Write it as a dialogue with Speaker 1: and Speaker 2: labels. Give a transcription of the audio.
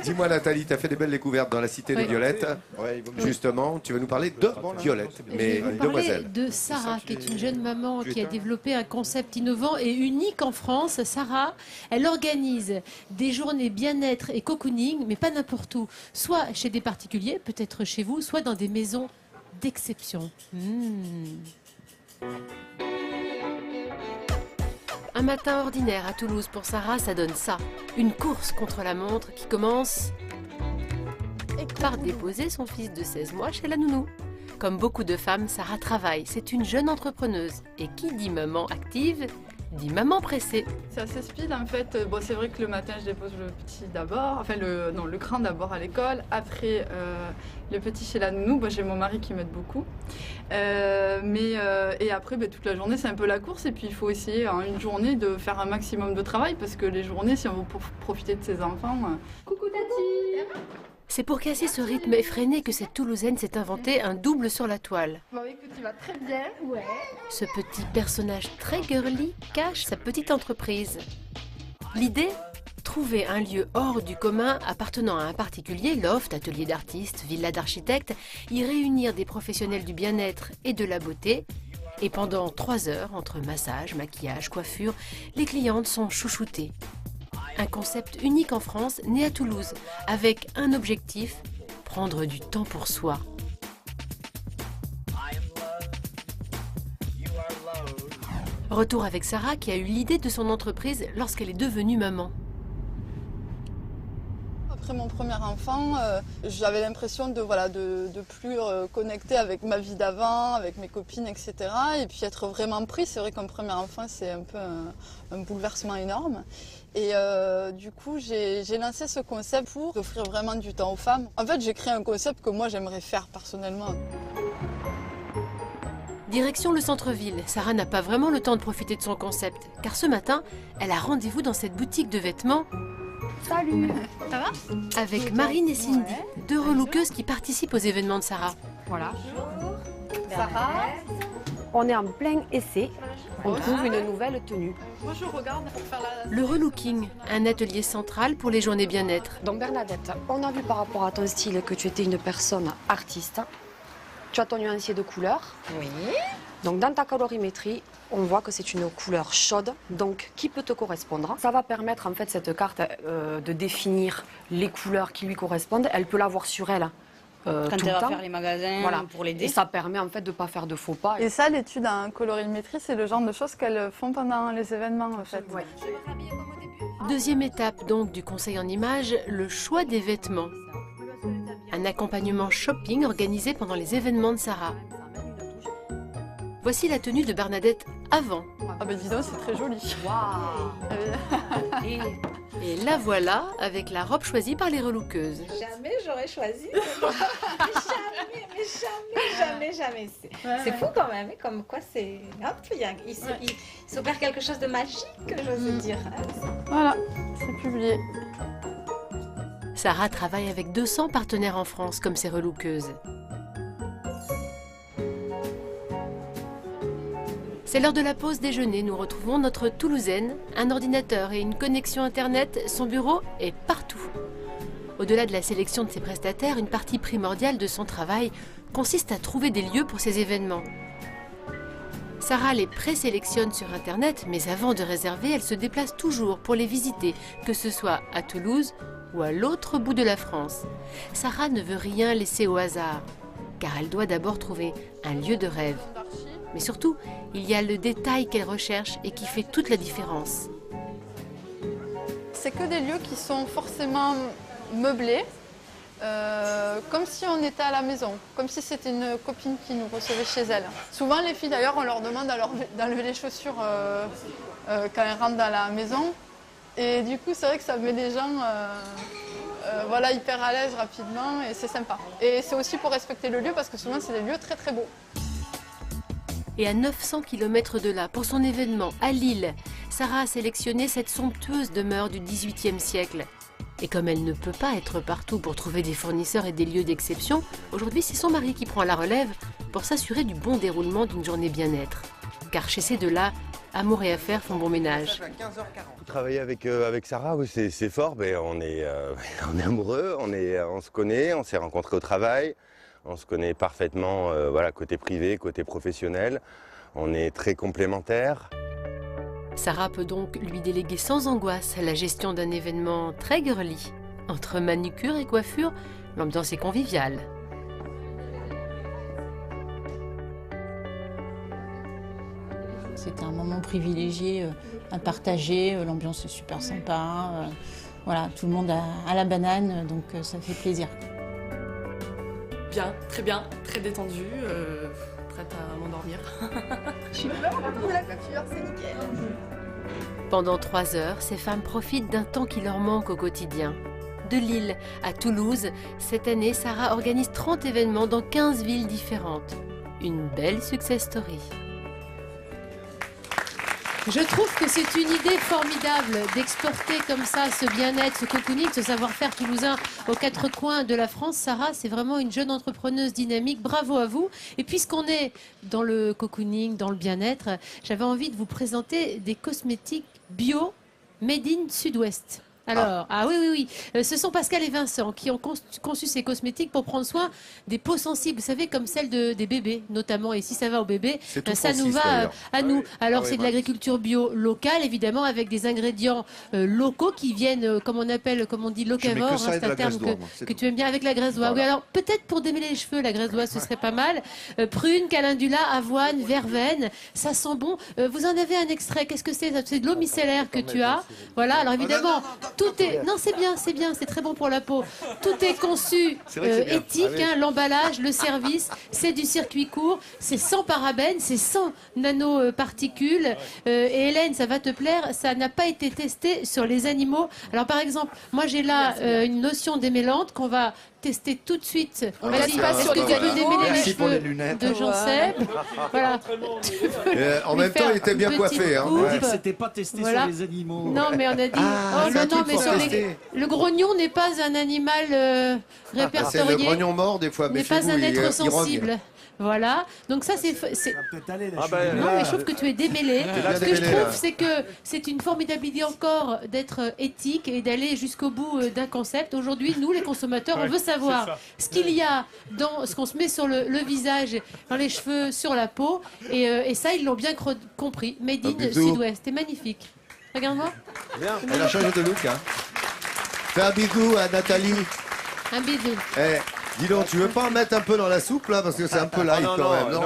Speaker 1: Dis-moi Nathalie, tu as fait des belles découvertes dans la Cité des Violettes. Justement, tu vas nous parler de Violette, mais
Speaker 2: Je vais vous
Speaker 1: demoiselle.
Speaker 2: parler de Sarah, qui est une jeune maman qui a développé un concept innovant et unique en France. Sarah, elle organise des journées bien-être et cocooning, mais pas n'importe où. Soit chez des particuliers, peut-être chez vous, soit dans des maisons d'exception. Un matin ordinaire à Toulouse pour Sarah, ça donne ça. Une course contre la montre qui commence par déposer son fils de 16 mois chez la nounou. Comme beaucoup de femmes, Sarah travaille. C'est une jeune entrepreneuse. Et qui dit maman active, dit maman pressée.
Speaker 3: C'est assez speed en fait. Bon, c'est vrai que le matin je dépose le petit d'abord, enfin le grand d'abord à l'école. Après le petit chez la nounou. Bon, j'ai mon mari qui m'aide beaucoup. Et après toute la journée c'est un peu la course. Et puis il faut essayer en une journée de faire un maximum de travail parce que les journées, si on veut profiter de ses enfants. Coucou Tati.
Speaker 2: C'est pour casser ce rythme effréné que cette Toulousaine s'est inventé un double sur la toile.
Speaker 3: Bon écoute, tu vas très bien. Ouais.
Speaker 2: Ce petit personnage très girly cache sa petite entreprise. L'idée ? Trouver un lieu hors du commun appartenant à un particulier, loft, atelier d'artistes, villa d'architectes, y réunir des professionnels du bien-être et de la beauté. Et pendant 3 heures, entre massage, maquillage, coiffure, les clientes sont chouchoutées. Un concept unique en France, né à Toulouse, avec un objectif, prendre du temps pour soi. Retour avec Sarah qui a eu l'idée de son entreprise lorsqu'elle est devenue maman.
Speaker 3: Après mon premier enfant, j'avais l'impression de plus connecter avec ma vie d'avant, avec mes copines, etc. Et puis être vraiment prise. C'est vrai qu'un premier enfant, c'est un peu un bouleversement énorme. Et du coup, j'ai lancé ce concept pour offrir vraiment du temps aux femmes. En fait, j'ai créé un concept que moi, j'aimerais faire personnellement.
Speaker 2: Direction le centre-ville. Sarah n'a pas vraiment le temps de profiter de son concept, car ce matin, elle a rendez-vous dans cette boutique de vêtements.
Speaker 4: Salut, ça va?
Speaker 2: Avec Marine et Cindy, 2 relookeuses qui participent aux événements de Sarah.
Speaker 4: Voilà.
Speaker 3: Bonjour. Sarah.
Speaker 4: On est en plein essai. On trouve une nouvelle tenue.
Speaker 3: Moi, je regarde pour faire la...
Speaker 2: Le relooking, un atelier central pour les journées bien-être.
Speaker 4: Donc Bernadette, on a vu par rapport à ton style que tu étais une personne artiste. Tu as ton nuancier de couleurs.
Speaker 5: Oui.
Speaker 4: Donc dans ta colorimétrie, on voit que c'est une couleur chaude, donc qui peut te correspondre. Ça va permettre en fait cette carte de définir les couleurs qui lui correspondent. Elle peut l'avoir sur elle.
Speaker 5: Quand
Speaker 4: tout
Speaker 5: elle
Speaker 4: le
Speaker 5: va
Speaker 4: temps.
Speaker 5: faire les magasins
Speaker 4: Voilà.
Speaker 5: pour l'aider.
Speaker 4: Et ça permet en fait de ne pas faire de faux pas.
Speaker 3: Et ça, l'étude en colorimétrie, c'est le genre de choses qu'elles font pendant les événements, en fait.
Speaker 4: Ouais.
Speaker 2: Deuxième étape donc du conseil en images, le choix des vêtements. Un accompagnement shopping organisé pendant les événements de Sarah. Voici la tenue de Bernadette avant.
Speaker 3: Ah ben dis donc, c'est très joli.
Speaker 4: Waouh.
Speaker 2: Et la voilà avec la robe choisie par les relookeuses.
Speaker 5: Jamais j'aurais choisi. jamais. C'est fou quand même, comme quoi c'est... Hop, il s'opère quelque chose de magique, j'ose dire.
Speaker 3: Voilà, c'est publié.
Speaker 2: Sarah travaille avec 200 partenaires en France comme ses relookeuses. C'est l'heure de la pause déjeuner. Nous retrouvons notre Toulousaine, un ordinateur et une connexion Internet. Son bureau est partout. Au-delà de la sélection de ses prestataires, une partie primordiale de son travail consiste à trouver des lieux pour ses événements. Sarah les présélectionne sur Internet, mais avant de réserver, elle se déplace toujours pour les visiter, que ce soit à Toulouse ou à l'autre bout de la France. Sarah ne veut rien laisser au hasard, car elle doit d'abord trouver un lieu de rêve. Mais surtout, il y a le détail qu'elle recherche et qui fait toute la différence.
Speaker 3: C'est que des lieux qui sont forcément meublés, comme si on était à la maison, comme si c'était une copine qui nous recevait chez elle. Souvent, les filles, d'ailleurs, on leur demande d'enlever les chaussures quand elles rentrent dans la maison. Et du coup, c'est vrai que ça met les gens hyper à l'aise rapidement et c'est sympa. Et c'est aussi pour respecter le lieu parce que souvent, c'est des lieux très très beaux.
Speaker 2: Et à 900 km de là, pour son événement à Lille, Sarah a sélectionné cette somptueuse demeure du XVIIIe siècle. Et comme elle ne peut pas être partout pour trouver des fournisseurs et des lieux d'exception, aujourd'hui c'est son mari qui prend la relève pour s'assurer du bon déroulement d'une journée bien-être. Car chez ces deux-là, amour et affaires font bon ménage.
Speaker 6: travailler avec Sarah, oui, c'est fort. Mais on est amoureux, on se connaît, on s'est rencontrés au travail, on se connaît parfaitement, voilà, côté privé, côté professionnel. On est très complémentaires.
Speaker 2: Sarah peut donc lui déléguer sans angoisse la gestion d'un événement très girly. Entre manucure et coiffure, l'ambiance est conviviale.
Speaker 7: C'est un moment privilégié à partager, l'ambiance est super sympa. Voilà, tout le monde a la banane, donc ça fait plaisir.
Speaker 8: Bien, très détendue, prête à m'endormir.
Speaker 5: Je suis vraiment contente de la coiffure, c'est nickel.
Speaker 2: Pendant 3 heures, ces femmes profitent d'un temps qui leur manque au quotidien. De Lille à Toulouse, cette année, Sarah organise 30 événements dans 15 villes différentes. Une belle success story. Je trouve que c'est une idée formidable d'exporter comme ça ce bien-être, ce cocooning, ce savoir-faire toulousain aux 4 coins de la France. Sarah, c'est vraiment une jeune entrepreneuse dynamique. Bravo à vous. Et puisqu'on est dans le cocooning, dans le bien-être, j'avais envie de vous présenter des cosmétiques bio made in Sud-Ouest. Alors, oui. Ce sont Pascal et Vincent qui ont conçu ces cosmétiques pour prendre soin des peaux sensibles, vous savez, comme celles des bébés, notamment. Et si ça va aux bébés, ça nous va à nous. Alors, c'est de l'agriculture bio locale, évidemment, avec des ingrédients locaux qui viennent, comme on dit, locavore. C'est un terme que tu aimes bien, avec la graisse d'oie. Oui, alors, peut-être pour démêler les cheveux, la graisse d'oie, ce serait pas mal. Prune, calendula, avoine, verveine, ça sent bon. Vous en avez un extrait. Qu'est-ce que c'est? C'est de l'eau micellaire que tu as. Voilà, alors évidemment... Tout est... Non, c'est bien, c'est très bon pour la peau. Tout est conçu éthique, l'emballage, le service, c'est du circuit court, c'est sans parabènes, c'est sans nanoparticules. Et Hélène, ça va te plaire, ça n'a pas été testé sur les animaux. Alors par exemple, moi j'ai là une notion démêlante qu'on va tester tout de suite. Vas-y, est-ce que tu peux démêler les cheveux de Jean-Seb? Voilà.
Speaker 1: En même temps, il était bien coiffé.
Speaker 9: C'était pas testé sur les animaux.
Speaker 2: Non, mais on a dit... non, mais sur le grognon n'est pas un animal répertorié.
Speaker 1: C'est le grognon mort, des fois.
Speaker 2: N'est pas un être sensible. Voilà, donc ça c'est... Non, mais je trouve que tu es démêlé. Ce que je trouve, c'est que c'est une formidable idée encore d'être éthique et d'aller jusqu'au bout d'un concept. Aujourd'hui, nous, les consommateurs, on veut savoir ce qu'il y a dans ce qu'on se met sur le visage, dans les cheveux, sur la peau. Et ça, ils l'ont bien compris. Made in Sud-Ouest. C'est magnifique. Regarde-moi.
Speaker 1: Elle a changé de look. Fais un bisou à Nathalie.
Speaker 2: Un bisou.
Speaker 1: Dis donc, tu veux pas en mettre un peu dans la soupe là, parce que c'est un peu light quand même. Non.